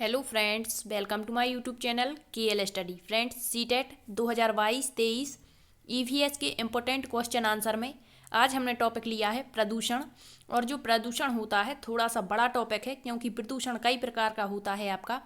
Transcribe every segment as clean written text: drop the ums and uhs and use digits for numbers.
Hello friends, welcome to my YouTube channel KL study. Friends, CTET 2022-23 EVS के important question answer में आज हमने topic लिया है प्रदूषण। और जो प्रदूषण होता है थोड़ा सा बड़ा टॉपिक है, क्योंकि प्रदूषण कई प्रकार का होता है। आपका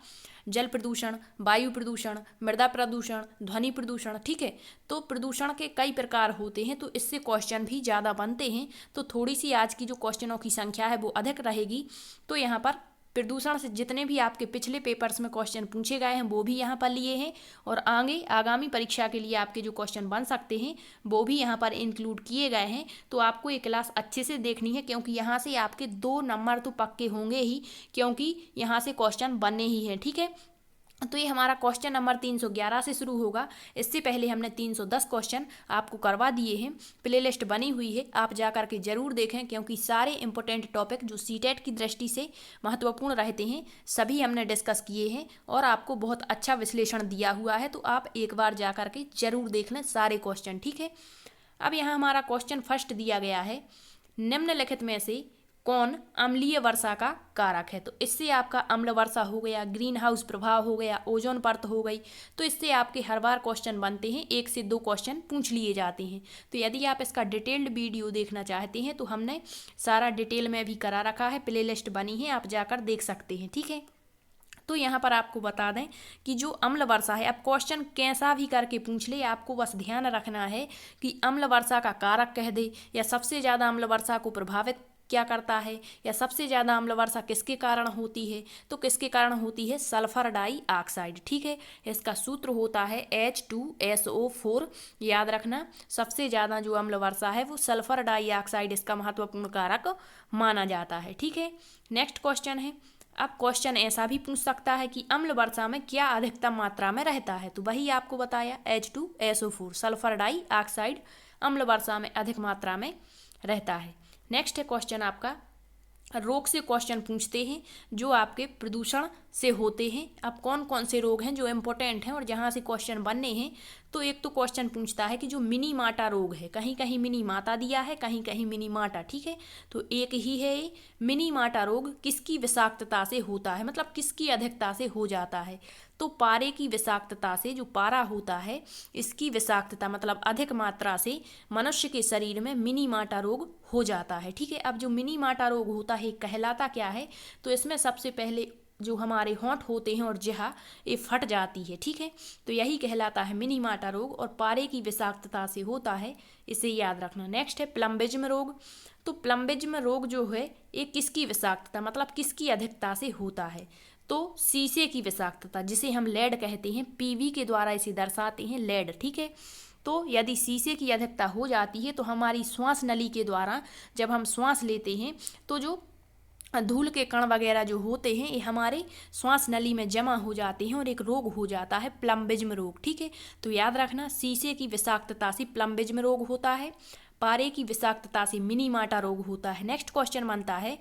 जल प्रदूषण, वायु प्रदूषण, मृदा प्रदूषण, ध्वनि प्रदूषण। ठीक है, तो प्रदूषण के कई प्रकार होते हैं, तो इससे क्वेश्चन भी ज़्यादा बनते हैं। तो थोड़ी सी आज की जो क्वेश्चनों की संख्या है वो अधिक रहेगी। तो यहाँ पर प्रदूषण से जितने भी आपके पिछले पेपर्स में क्वेश्चन पूछे गए हैं वो भी यहाँ पर लिए हैं, और आगे आगामी परीक्षा के लिए आपके जो क्वेश्चन बन सकते हैं वो भी यहाँ पर इंक्लूड किए गए हैं। तो आपको ये क्लास अच्छे से देखनी है, क्योंकि यहाँ से आपके 2 नंबर तो पक्के होंगे ही, क्योंकि यहाँ से क्वेश्चन बनने ही हैं। ठीक है, तो ये हमारा क्वेश्चन नंबर 311 से शुरू होगा। इससे पहले हमने 310 क्वेश्चन आपको करवा दिए हैं। प्लेलिस्ट बनी हुई है, आप जा कर के ज़रूर देखें, क्योंकि सारे इंपॉर्टेंट टॉपिक जो सीटेट की दृष्टि से महत्वपूर्ण रहते हैं सभी हमने डिस्कस किए हैं, और आपको बहुत अच्छा विश्लेषण दिया हुआ है। तो आप एक बार जा कर के ज़रूर देख लें सारे क्वेश्चन। ठीक है, अब यहाँ हमारा क्वेश्चन फर्स्ट दिया गया है, निम्नलिखित में से कौन अम्लीय वर्षा का कारक है। तो इससे आपका अम्ल वर्षा हो गया, ग्रीन हाउस प्रभाव हो गया, ओजोन परत हो गई। तो इससे आपके हर बार क्वेश्चन बनते हैं, 1 से 2 क्वेश्चन पूछ लिए जाते हैं। तो यदि आप इसका डिटेल्ड वीडियो देखना चाहते हैं तो हमने सारा डिटेल में भी करा रखा है, प्लेलिस्ट बनी है, आप जाकर देख सकते हैं। ठीक है, तो यहाँ पर आपको बता दें कि जो अम्ल वर्षा है, अब क्वेश्चन कैसा भी करके पूछ ले, आपको बस ध्यान रखना है कि अम्ल वर्षा का कारक कह दे, या सबसे ज़्यादा अम्ल वर्षा को प्रभावित क्या करता है, या सबसे ज़्यादा अम्ल वर्षा किसके कारण होती है। तो किसके कारण होती है? Sulphur dioxide. ठीक है, इसका सूत्र होता है H2SO4। याद रखना, सबसे ज़्यादा जो अम्ल वर्षा है वो सल्फर डाइऑक्साइड इसका महत्वपूर्ण कारक माना जाता है। ठीक है, नेक्स्ट क्वेश्चन है। अब क्वेश्चन ऐसा भी पूछ सकता है कि अम्ल वर्षा में क्या अधिकतम मात्रा में रहता है। तो वही आपको बताया, H2SO4 सल्फर डाइऑक्साइड अम्ल वर्षा में अधिक मात्रा में रहता है। नेक्स्ट है क्वेश्चन आपका, रोग से क्वेश्चन पूछते हैं जो आपके प्रदूषण से होते हैं। अब कौन कौन से रोग हैं जो इम्पोर्टेंट हैं और जहाँ से क्वेश्चन बनने हैं। तो एक तो क्वेश्चन पूछता है कि जो मिनी माटा रोग है, कहीं कहीं मिनी माता दिया है, कहीं कहीं मिनी माटा। ठीक है, तो एक ही है ये मिनी माटा रोग किसकी विषाक्तता से होता है, मतलब किसकी अधिकता से हो जाता है। तो पारे की विषाक्तता से, जो पारा होता है इसकी विषाक्तता मतलब अधिक मात्रा से मनुष्य के शरीर में मिनी माटा रोग हो जाता है। ठीक है, अब जो मिनी माटा रोग होता है कहलाता क्या है। तो इसमें सबसे पहले जो हमारे होंठ होते हैं और जिहा ये फट जाती है। ठीक है, तो यही कहलाता है मिनी माटा रोग, और पारे की विषाक्तता से होता है, इसे याद रखना। नेक्स्ट है प्लम्बिज्म रोग। तो प्लम्बिज्म रोग जो है ये किसकी विषाक्तता मतलब किसकी अधिकता से होता है। तो शीशे की विषाक्तता, जिसे हम लेड कहते हैं, पीवी के द्वारा इसे दर्शाते हैं, लेड। ठीक है, तो यदि शीशे की अधिकता हो जाती है तो हमारी श्वास नली के द्वारा जब हम श्वास लेते हैं तो जो धूल के कण वगैरह जो होते हैं ये हमारे श्वास नली में जमा हो जाते हैं, और एक रोग हो जाता है प्लम्बिज्म रोग। ठीक है, तो याद रखना, शीशे की विषाक्तता से प्लम्बिज्म रोग होता है, पारे की विषाक्तता से मिनी माटा रोग होता है। नेक्स्ट क्वेश्चन बनता है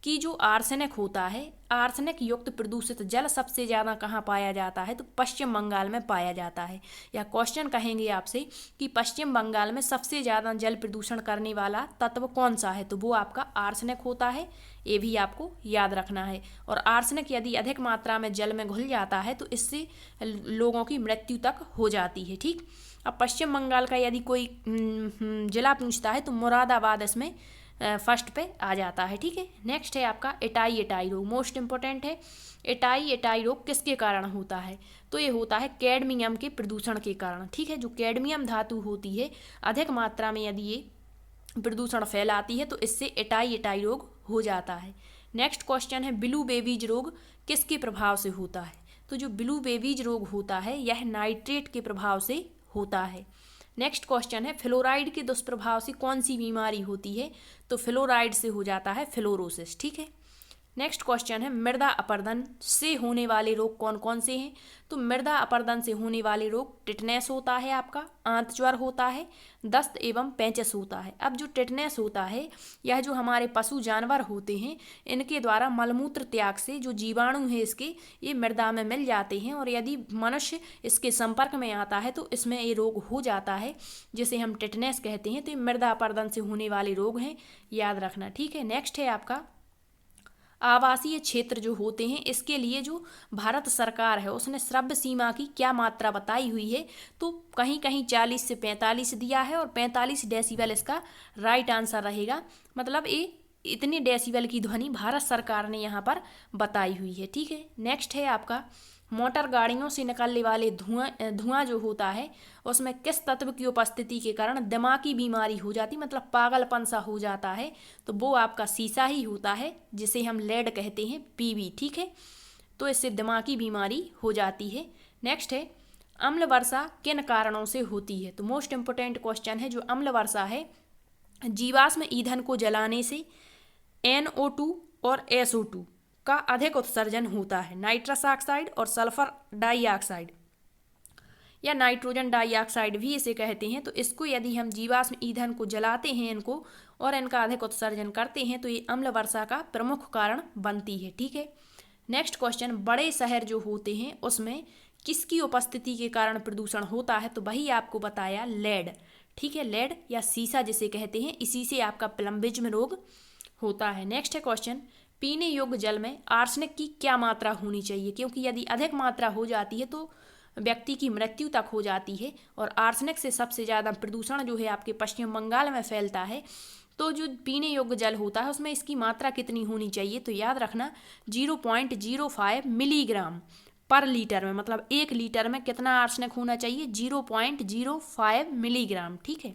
कि जो आर्सेनिक होता है, आर्सेनिक युक्त प्रदूषित जल सबसे ज़्यादा कहाँ पाया जाता है। तो पश्चिम बंगाल में पाया जाता है। या क्वेश्चन कहेंगे आपसे कि पश्चिम बंगाल में सबसे ज़्यादा जल प्रदूषण करने वाला तत्व कौन सा है। तो वो आपका आर्सेनिक होता है, ये भी आपको याद रखना है। और आर्सेनिक यदि अधिक मात्रा में जल में घुल जाता है तो इससे लोगों की मृत्यु तक हो जाती है। ठीक, अब पश्चिम बंगाल का यदि कोई जिला पूछता है तो मुरादाबाद इसमें फर्स्ट पे आ जाता है। ठीक है, नेक्स्ट है आपका एटाई एटाई रोग, मोस्ट इंपॉर्टेंट है। एटाई एटाई रोग किसके कारण होता है। तो ये होता है कैडमियम के प्रदूषण के कारण। ठीक है, जो कैडमियम धातु होती है अधिक मात्रा में यदि ये प्रदूषण फैलाती है तो इससे एटाई एटाई रोग हो जाता है। नेक्स्ट क्वेश्चन है, ब्लू बेबीज रोग किसके प्रभाव से होता है। तो जो ब्लू बेबीज रोग होता है यह नाइट्रेट के प्रभाव से होता है। नेक्स्ट क्वेश्चन है, फ्लोराइड के दुष्प्रभाव से कौन सी बीमारी होती है। तो फ्लोराइड से हो जाता है फ्लोरोसिस। ठीक है, नेक्स्ट क्वेश्चन है, मृदा अपरदन से होने वाले रोग कौन कौन से हैं। तो मृदा अपरदन से होने वाले रोग टिटनेस होता है, आपका आंत ज्वर होता है, दस्त एवं पेंचस होता है। अब जो टिटनेस होता है यह जो हमारे पशु जानवर होते हैं इनके द्वारा मलमूत्र त्याग से जो जीवाणु है इसके ये मृदा में मिल जाते हैं, और यदि मनुष्य इसके संपर्क में आता है तो इसमें ये रोग हो जाता है, जिसे हम टिटनेस कहते हैं। तो ये मृदा अपरदन से होने वाले रोग हैं, याद रखना। ठीक है, नेक्स्ट है आपका आवासीय क्षेत्र जो होते हैं इसके लिए जो भारत सरकार है उसने श्रव्य सीमा की क्या मात्रा बताई हुई है, तो कहीं कहीं 40 से 45 दिया है और 45 डेसिबल इसका राइट आंसर रहेगा। मतलब ये इतने डेसिबल की ध्वनि भारत सरकार ने यहाँ पर बताई हुई है। ठीक है, नेक्स्ट है आपका मोटर गाड़ियों से निकलने वाले धुआं जो होता है उसमें किस तत्व की उपस्थिति के कारण दिमागी बीमारी हो जाती, मतलब पागलपन सा हो जाता है, तो वो आपका शीशा ही होता है जिसे हम लेड कहते हैं, पीबी। ठीक है, तो इससे दिमागी बीमारी हो जाती है। नेक्स्ट है अम्ल वर्षा किन कारणों से होती है, तो मोस्ट इंपोर्टेंट क्वेश्चन है। जो अम्ल वर्षा है जीवाश्म ईंधन को जलाने से NO2 और SO2 का अधिक उत्सर्जन होता है। नाइट्रस ऑक्साइड और सल्फर डाइऑक्साइड या नाइट्रोजन डाइऑक्साइड भी इसे कहते हैं। तो इसको यदि हम जीवाश्म ईंधन को जलाते हैं इनको और इनका अधिक उत्सर्जन करते हैं तो ये अम्ल वर्षा का प्रमुख कारण बनती है। ठीक है, नेक्स्ट क्वेश्चन बड़े शहर जो होते हैं उसमें किसकी उपस्थिति के कारण प्रदूषण होता है, तो वही आपको बताया लेड। ठीक है, लेड या सीसा जिसे कहते हैं, इसी से आपका प्लम्बिज्म रोग होता है। नेक्स्ट है क्वेश्चन पीने योग्य जल में आर्सेनिक की क्या मात्रा होनी चाहिए, क्योंकि यदि अधिक मात्रा हो जाती है तो व्यक्ति की मृत्यु तक हो जाती है। और आर्सेनिक से सबसे ज़्यादा प्रदूषण जो है आपके पश्चिम बंगाल में फैलता है। तो जो पीने योग्य जल होता है उसमें इसकी मात्रा कितनी होनी चाहिए, तो याद रखना 0.05 मिलीग्राम पर लीटर में, मतलब 1 लीटर में कितना आर्सेनिक होना चाहिए, 0.05 मिलीग्राम। ठीक है,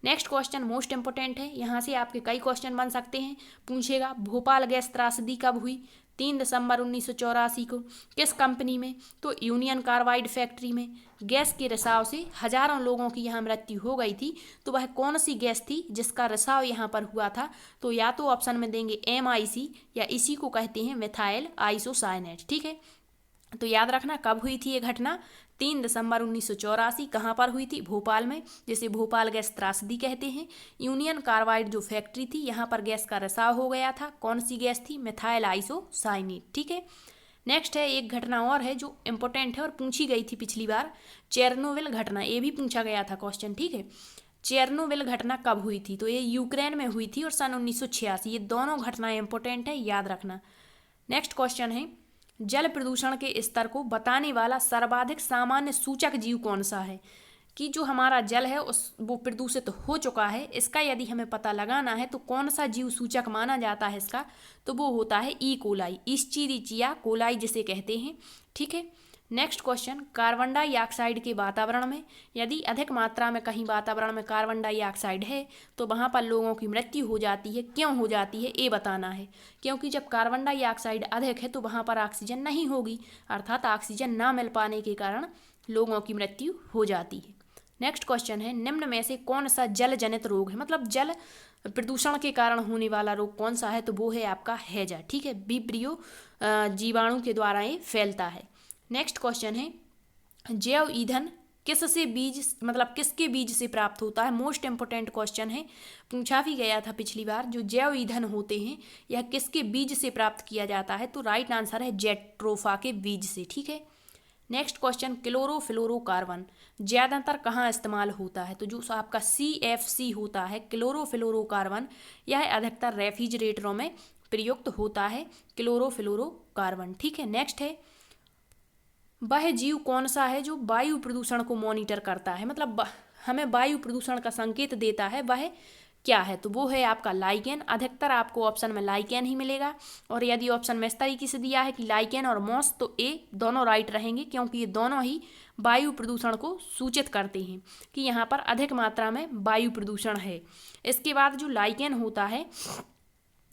नेक्स्ट क्वेश्चन मोस्ट इंपोर्टेंट है, यहाँ से आपके कई क्वेश्चन बन सकते हैं। पूछेगा भोपाल गैस त्रासदी कब हुई, 3 दिसंबर 1984 को। किस कंपनी में, तो यूनियन कार्बाइड फैक्ट्री में। गैस के रिसाव से हजारों लोगों की यहाँ मृत्यु हो गई थी, तो वह कौन सी गैस थी जिसका रिसाव यहाँ पर हुआ था, तो या तो ऑप्शन में देंगे MIC या इसी को कहते हैं मिथाइल आइसोसाइनेट। ठीक है, तो याद रखना कब हुई थी ये घटना, 3 दिसंबर 1984। कहाँ पर हुई थी, भोपाल में, जिसे भोपाल गैस त्रासदी कहते हैं। यूनियन कार्बाइड जो फैक्ट्री थी यहाँ पर गैस का रिसाव हो गया था। कौन सी गैस थी, मिथाइल आइसोसाइनेट। ठीक है, नेक्स्ट है एक घटना और है जो इम्पोर्टेंट है और पूछी गई थी पिछली बार, चेरनोबिल घटना, ये भी पूछा गया था क्वेश्चन। ठीक है, चेरनोबिल घटना कब हुई थी, तो ये यूक्रेन में हुई थी और सन 1986। ये दोनों घटनाएं इंपॉर्टेंट है, याद रखना। नेक्स्ट क्वेश्चन है जल प्रदूषण के स्तर को बताने वाला सर्वाधिक सामान्य सूचक जीव कौन सा है, कि जो हमारा जल है वो प्रदूषित हो चुका है, इसका यदि हमें पता लगाना है तो कौन सा जीव सूचक माना जाता है इसका, तो वो होता है ई कोलाई, इश्चीरिचिया कोलाई जिसे कहते हैं। ठीक है, नेक्स्ट क्वेश्चन कार्बन डाइऑक्साइड के वातावरण में, यदि अधिक मात्रा में कहीं वातावरण में कार्बन डाइऑक्साइड है तो वहाँ पर लोगों की मृत्यु हो जाती है। क्यों हो जाती है ये बताना है, क्योंकि जब कार्बन डाइऑक्साइड अधिक है तो वहाँ पर ऑक्सीजन नहीं होगी, अर्थात ऑक्सीजन ना मिल पाने के कारण लोगों की मृत्यु हो जाती है। नेक्स्ट क्वेश्चन है निम्न में से कौन सा जल जनित रोग है, मतलब जल प्रदूषण के कारण होने वाला रोग कौन सा है, तो वो है आपका हैजा। ठीक है, विब्रियो जीवाणु के द्वारा ये फैलता है। नेक्स्ट क्वेश्चन है जैव ईंधन किससे बीज, मतलब किसके बीज से प्राप्त होता है, मोस्ट इंपोर्टेंट क्वेश्चन है, पूछा भी गया था पिछली बार। जो जैव ईंधन होते हैं यह किसके बीज से प्राप्त किया जाता है, तो राइट आंसर है जेट्रोफा के बीज से। ठीक है, नेक्स्ट क्वेश्चन क्लोरोफ्लोरोकार्बन ज़्यादातर कहाँ इस्तेमाल होता है, तो जो आपका CFC होता है क्लोरोफ्लोरोकार्बन, यह अधिकतर रेफ्रिजरेटरों में प्रयुक्त होता है क्लोरोफ्लोरोकार्बन। ठीक है, नेक्स्ट है वह जीव कौन सा है जो वायु प्रदूषण को मॉनिटर करता है, मतलब हमें वायु प्रदूषण का संकेत देता है, वह क्या है, तो वो है आपका लाइकेन। अधिकतर आपको ऑप्शन में लाइकेन ही मिलेगा, और यदि ऑप्शन में इस तरीके से दिया है कि लाइकेन और मॉस, तो ए दोनों राइट रहेंगे, क्योंकि ये दोनों ही वायु प्रदूषण को सूचित करते हैं कि यहाँ पर अधिक मात्रा में वायु प्रदूषण है। इसके बाद जो लाइकेन होता है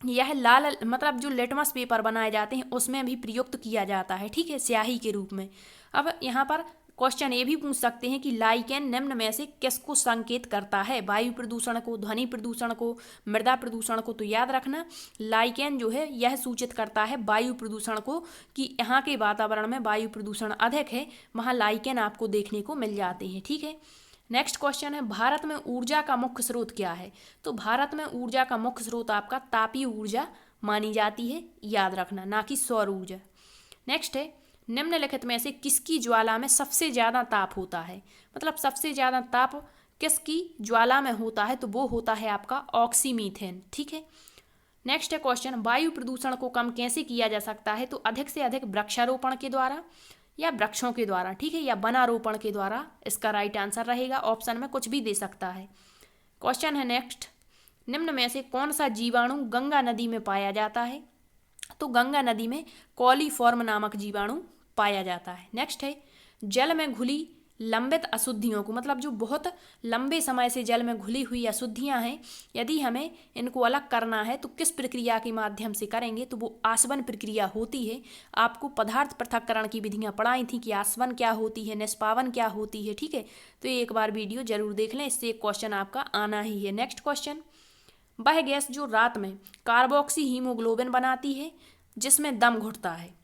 यह लाल, मतलब जो लिटमस पेपर बनाए जाते हैं उसमें भी प्रयुक्त किया जाता है। ठीक है, स्याही के रूप में। अब यहाँ पर क्वेश्चन ये भी पूछ सकते हैं कि लाइकेन निम्न में से किसको संकेत करता है, वायु प्रदूषण को, ध्वनि प्रदूषण को, मृदा प्रदूषण को, तो याद रखना लाइकेन जो है यह सूचित करता है वायु प्रदूषण को, कि यहाँ के वातावरण में वायु प्रदूषण अधिक है, वहाँ लाइकेन आपको देखने को मिल जाते हैं। ठीक है, नेक्स्ट क्वेश्चन है भारत में ऊर्जा का मुख्य स्रोत क्या है, तो भारत में ऊर्जा का मुख्य स्रोत आपका तापीय ऊर्जा मानी जाती है, याद रखना, ना कि सौर ऊर्जा। नेक्स्ट है निम्नलिखित में से किसकी ज्वाला में सबसे ज़्यादा ताप होता है, मतलब सबसे ज़्यादा ताप किसकी ज्वाला में होता है, तो वो होता है आपका ऑक्सीमीथेन। ठीक है, नेक्स्ट है क्वेश्चन, वायु प्रदूषण को कम कैसे किया जा सकता है? तो अधिक से अधिक वृक्षारोपण के द्वारा या वृक्षों के द्वारा, ठीक है, या वनारोपण के द्वारा इसका राइट आंसर रहेगा। ऑप्शन में कुछ भी दे सकता है। क्वेश्चन है नेक्स्ट, निम्न में से कौन सा जीवाणु गंगा नदी में पाया जाता है? तो गंगा नदी में कॉलीफॉर्म नामक जीवाणु पाया जाता है। नेक्स्ट है, जल में घुली लंबित अशुद्धियों को, मतलब जो बहुत लंबे समय से जल में घुली हुई अशुद्धियां हैं, यदि हमें इनको अलग करना है तो किस प्रक्रिया के माध्यम से करेंगे? तो वो आसवन प्रक्रिया होती है। आपको पदार्थ पृथक्करण की विधियां पढ़ाई थी कि आसवन क्या होती है, निष्पावन क्या होती है, ठीक है। तो ये एक बार वीडियो जरूर देख लें, इससे एक क्वेश्चन आपका आना ही है। नेक्स्ट क्वेश्चन, वह गैस जो रात में कार्बोक्सी हीमोग्लोबिन बनाती है जिसमें दम घुटता है,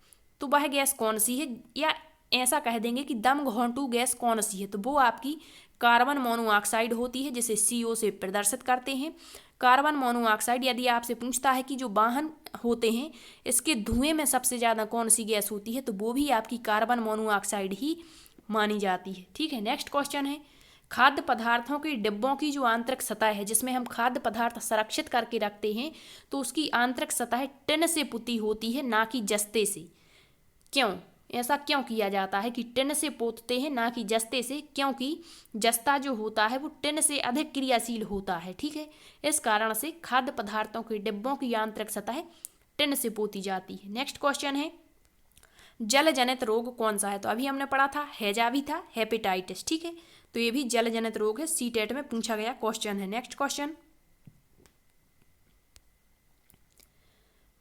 तो वह गैस कौन सी है? या ऐसा कह देंगे कि दम घोंटू गैस कौन सी है? तो वो आपकी कार्बन मोनोऑक्साइड होती है, जिसे CO से प्रदर्शित करते हैं। कार्बन मोनोऑक्साइड यदि आपसे पूछता है कि जो वाहन होते हैं इसके धुएं में सबसे ज़्यादा कौन सी गैस होती है, तो वो भी आपकी कार्बन मोनोऑक्साइड ही मानी जाती है, ठीक है। नेक्स्ट क्वेश्चन है, खाद्य पदार्थों के डिब्बों की जो आंतरिक सतह है जिसमें हम खाद्य पदार्थ संरक्षित करके रखते हैं, तो उसकी आंतरिक सतह टिन से पुती होती है, ना कि जस्ते से। क्यों? ऐसा क्यों किया जाता है कि टिन से पोतते हैं ना कि जस्ते से? क्योंकि जस्ता जो होता है वो टिन से अधिक क्रियाशील होता है, ठीक है। इस कारण से खाद्य पदार्थों के डिब्बों की आंतरिक सतह टिन से पोती जाती है। नेक्स्ट क्वेश्चन है, जल जनित रोग कौन सा है? तो अभी हमने पढ़ा था, हैजा भी था, हेपेटाइटिस, ठीक है। तो ये भी जल जनित रोग है, CTET में पूछा गया क्वेश्चन है। नेक्स्ट क्वेश्चन,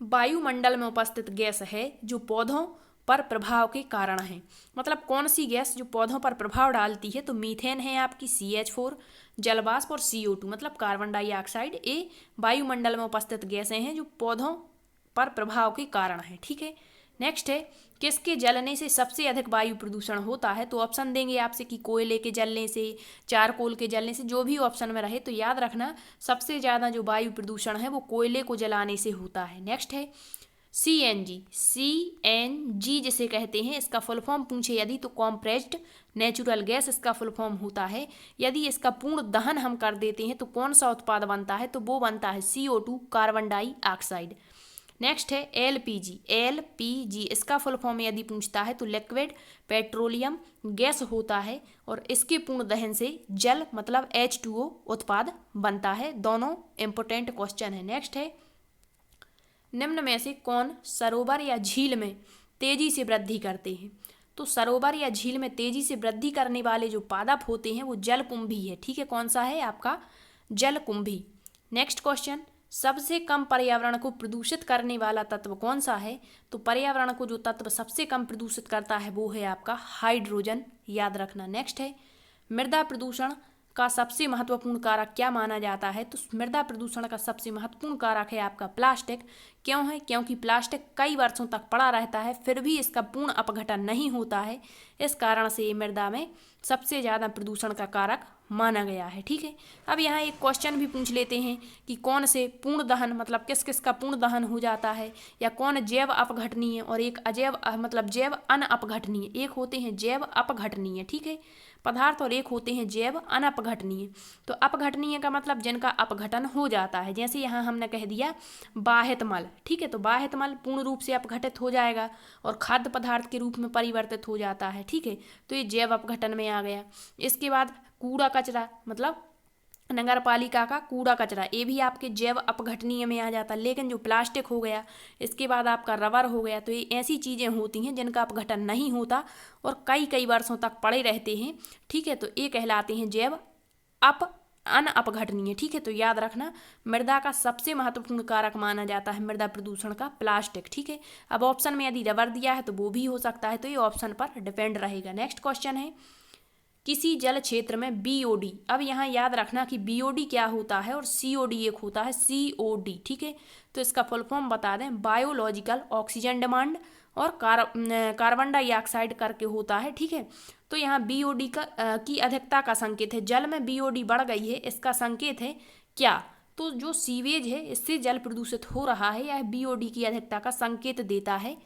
वायुमंडल में उपस्थित गैस है जो पौधों पर प्रभाव के कारण है, मतलब कौन सी गैस जो पौधों पर प्रभाव डालती है? तो मीथेन है आपकी, CH4, जलवाष्प और CO2 मतलब कार्बन डाइऑक्साइड। ये वायुमंडल में उपस्थित गैसें हैं जो पौधों पर प्रभाव के कारण है, ठीक है। नेक्स्ट है, किसके जलने से सबसे अधिक वायु प्रदूषण होता है? तो ऑप्शन देंगे आपसे कि कोयले के जलने से, चारकोल के जलने से, जो भी ऑप्शन में रहे। तो याद रखना सबसे ज़्यादा जो वायु प्रदूषण है वो कोयले को जलाने से होता है। नेक्स्ट है, CNG जिसे कहते हैं, इसका फुल फॉर्म पूछे यदि तो कॉम्प्रेस्ड नेचुरल गैस इसका फुल फॉर्म होता है। यदि इसका पूर्ण दहन हम कर देते हैं तो कौन सा उत्पाद बनता है? तो वो बनता है CO2 कार्बन डाइऑक्साइड। नेक्स्ट है LPG इसका फुल फॉर्म यदि पूछता है तो लिक्विड पेट्रोलियम गैस होता है और इसके पूर्ण दहन से जल मतलब H2O उत्पाद बनता है। दोनों इंपोर्टेंट क्वेश्चन है। नेक्स्ट है, निम्न में से कौन सरोवर या झील में तेजी से वृद्धि करते हैं? तो सरोवर या झील में तेजी से वृद्धि करने वाले जो पादप होते हैं वो जलकुंभी है, ठीक है। कौन सा है आपका? जलकुंभी। नेक्स्ट क्वेश्चन, सबसे कम पर्यावरण को प्रदूषित करने वाला तत्व कौन सा है? तो पर्यावरण को जो तत्व सबसे कम प्रदूषित करता है वो है आपका हाइड्रोजन, याद रखना। नेक्स्ट है, मृदा प्रदूषण का सबसे महत्वपूर्ण कारक क्या माना जाता है? तो मृदा प्रदूषण का सबसे महत्वपूर्ण कारक है आपका प्लास्टिक। क्यों है? क्योंकि प्लास्टिक कई वर्षों तक पड़ा रहता है फिर भी इसका पूर्ण अपघटन नहीं होता है, इस कारण से ये मृदा में सबसे ज़्यादा प्रदूषण का कारक माना गया है, ठीक है। अब यहाँ एक क्वेश्चन भी पूछ लेते हैं कि कौन से पूर्ण दहन मतलब किस किस का पूर्ण दहन हो जाता है, या कौन जैव अपघटनीय और एक अजैव मतलब जैव अनअपघटनीय। एक होते हैं जैव अपघटनीय, ठीक है, पदार्थ, और एक होते हैं जैव अनअपघटनीय। तो अपघटनीय का मतलब जिनका अपघटन हो जाता है, जैसे यहाँ हमने कह दिया बाह्यत मल, ठीक है। तो बाह्यत मल पूर्ण रूप से अपघटित हो जाएगा और खाद्य पदार्थ के रूप में परिवर्तित हो जाता है, ठीक है। तो ये जैव अपघटन में आ गया। इसके बाद कूड़ा कचरा मतलब नगर पालिका का कूड़ा कचरा, ये भी आपके जैव अपघटनीय में आ जाता है। लेकिन जो प्लास्टिक हो गया, इसके बाद आपका रबर हो गया, तो ये ऐसी चीज़ें होती हैं जिनका अपघटन नहीं होता और कई कई वर्षों तक पड़े रहते हैं, ठीक है। तो ये कहलाते हैं जैव अनअपघटनीय, ठीक है। तो याद रखना मृदा का सबसे महत्वपूर्ण कारक माना जाता है मृदा प्रदूषण का प्लास्टिक, ठीक है। अब ऑप्शन में यदि रबर दिया है तो वो भी हो सकता है, तो ये ऑप्शन पर डिपेंड रहेगा। नेक्स्ट क्वेश्चन है, किसी जल क्षेत्र में BOD, अब यहाँ याद रखना कि BOD क्या होता है और COD एक होता है COD, ठीक है। तो इसका फुल फॉर्म बता दें, बायोलॉजिकल ऑक्सीजन डिमांड और कार्बन डाइऑक्साइड करके होता है, ठीक है। तो यहाँ BOD की अधिकता का संकेत है, जल में BOD बढ़ गई है, इसका संकेत है क्या? तो जो सीवेज है इससे जल प्रदूषित हो रहा है, यह BOD की अधिकता का संकेत देता है,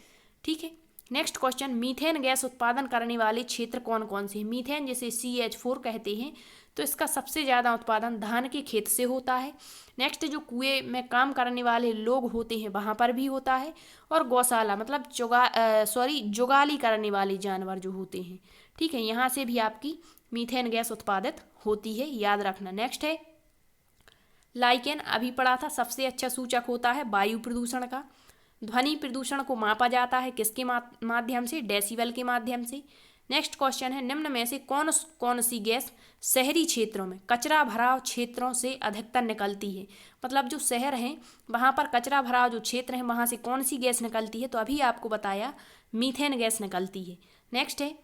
ठीक है। नेक्स्ट क्वेश्चन, मीथेन गैस उत्पादन करने वाले क्षेत्र कौन कौन से हैं? मीथेन जिसे CH4 कहते हैं, तो इसका सबसे ज़्यादा उत्पादन धान के खेत से होता है। नेक्स्ट, जो कुएं में काम करने वाले लोग होते हैं वहाँ पर भी होता है। और गौशाला मतलब जुगाली करने वाले जानवर जो होते हैं, ठीक है, यहाँ से भी आपकी मीथेन गैस उत्पादित होती है, याद रखना। नेक्स्ट है लाइकेन, अभी पढ़ा था, सबसे अच्छा सूचक होता है वायु प्रदूषण का। ध्वनि प्रदूषण को मापा जाता है किसके माध्यम से? डेसिबल के माध्यम से। नेक्स्ट क्वेश्चन है निम्न में से कौन सी गैस शहरी क्षेत्रों में कचरा भराव क्षेत्रों से अधिकतर निकलती है? मतलब जो शहर हैं वहाँ पर कचरा भराव जो क्षेत्र हैं वहाँ से कौन सी गैस निकलती है? तो अभी आपको बताया मीथेन गैस निकलती है। नेक्स्ट है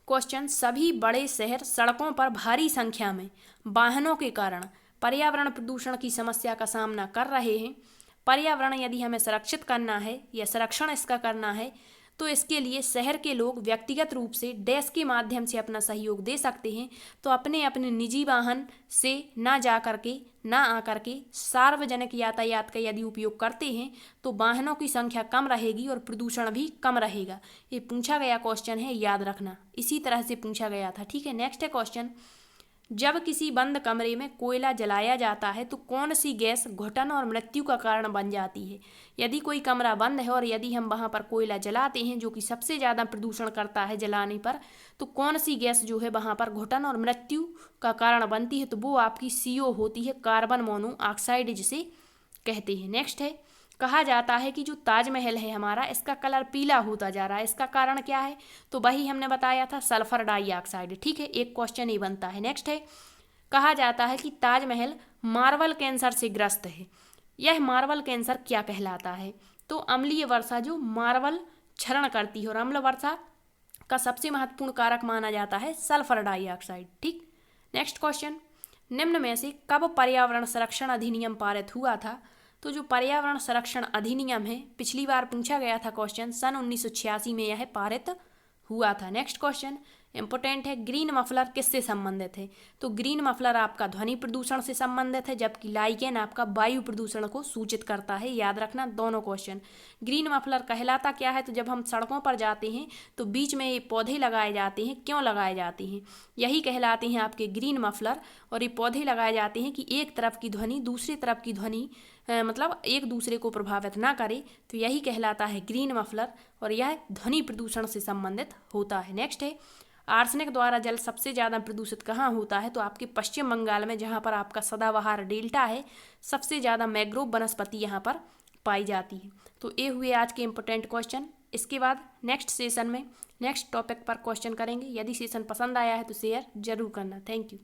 क्वेश्चन, सभी बड़े शहर सड़कों पर भारी संख्या में वाहनों के कारण पर्यावरण प्रदूषण की समस्या का सामना कर रहे हैं। पर्यावरण यदि हमें सुरक्षित करना है या संरक्षण इसका करना है तो इसके लिए शहर के लोग व्यक्तिगत रूप से डैश के माध्यम से अपना सहयोग दे सकते हैं। तो अपने अपने निजी वाहन से ना जा करके ना आकर के सार्वजनिक यातायात का यदि उपयोग करते हैं तो वाहनों की संख्या कम रहेगी और प्रदूषण भी कम रहेगा। ये पूछा गया क्वेश्चन है, याद रखना, इसी तरह से पूछा गया था, ठीक है। नेक्स्ट है क्वेश्चन, जब किसी बंद कमरे में कोयला जलाया जाता है तो कौन सी गैस घुटन और मृत्यु का कारण बन जाती है? यदि कोई कमरा बंद है और यदि हम वहाँ पर कोयला जलाते हैं जो कि सबसे ज़्यादा प्रदूषण करता है जलाने पर, तो कौन सी गैस जो है वहाँ पर घुटन और मृत्यु का कारण बनती है? तो वो आपकी CO होती है, कार्बन मोनोऑक्साइड जिसे कहते हैं। नेक्स्ट है, कहा जाता है कि जो ताजमहल है हमारा इसका कलर पीला होता जा रहा है, इसका कारण क्या है? तो वही हमने बताया था, सल्फर डाइऑक्साइड, ठीक है, एक क्वेश्चन ही बनता है। नेक्स्ट है, कहा जाता है कि ताजमहल मार्बल कैंसर से ग्रस्त है। यह मार्बल कैंसर क्या कहलाता है? तो अम्लीय वर्षा जो मार्बल क्षरण करती है, और अम्ल वर्षा का सबसे महत्वपूर्ण कारक माना जाता है सल्फर डाइऑक्साइड, ठीक। नेक्स्ट क्वेश्चन, निम्न में से कब पर्यावरण संरक्षण अधिनियम पारित हुआ था? तो जो पर्यावरण संरक्षण अधिनियम है, पिछली बार पूछा गया था क्वेश्चन, सन 1986 में यह पारित हुआ था। नेक्स्ट क्वेश्चन इंपोर्टेंट है, ग्रीन मफलर किससे संबंधित है? तो ग्रीन मफलर आपका ध्वनि प्रदूषण से संबंधित है, जबकि लाइकेन आपका वायु प्रदूषण को सूचित करता है, याद रखना दोनों क्वेश्चन। ग्रीन मफलर कहलाता क्या है? तो जब हम सड़कों पर जाते हैं तो बीच में ये पौधे लगाए जाते हैं, क्यों लगाए जाते हैं? यही कहलाते हैं आपके ग्रीन मफलर। और ये पौधे लगाए जाते हैं कि एक तरफ की ध्वनि दूसरी तरफ की ध्वनि मतलब एक दूसरे को प्रभावित ना करे, तो यही कहलाता है ग्रीन मफलर, और यह ध्वनि प्रदूषण से संबंधित होता है। नेक्स्ट है, आर्सेनिक द्वारा जल सबसे ज़्यादा प्रदूषित कहाँ होता है? तो आपके पश्चिम बंगाल में, जहाँ पर आपका सदाबहार डेल्टा है, सबसे ज़्यादा मैंग्रोव वनस्पति यहाँ पर पाई जाती है। तो ये हुए आज के इंपॉर्टेंट क्वेश्चन। इसके बाद नेक्स्ट सेशन में नेक्स्ट टॉपिक पर क्वेश्चन करेंगे। यदि सेशन पसंद आया है तो शेयर जरूर करना। Thank you.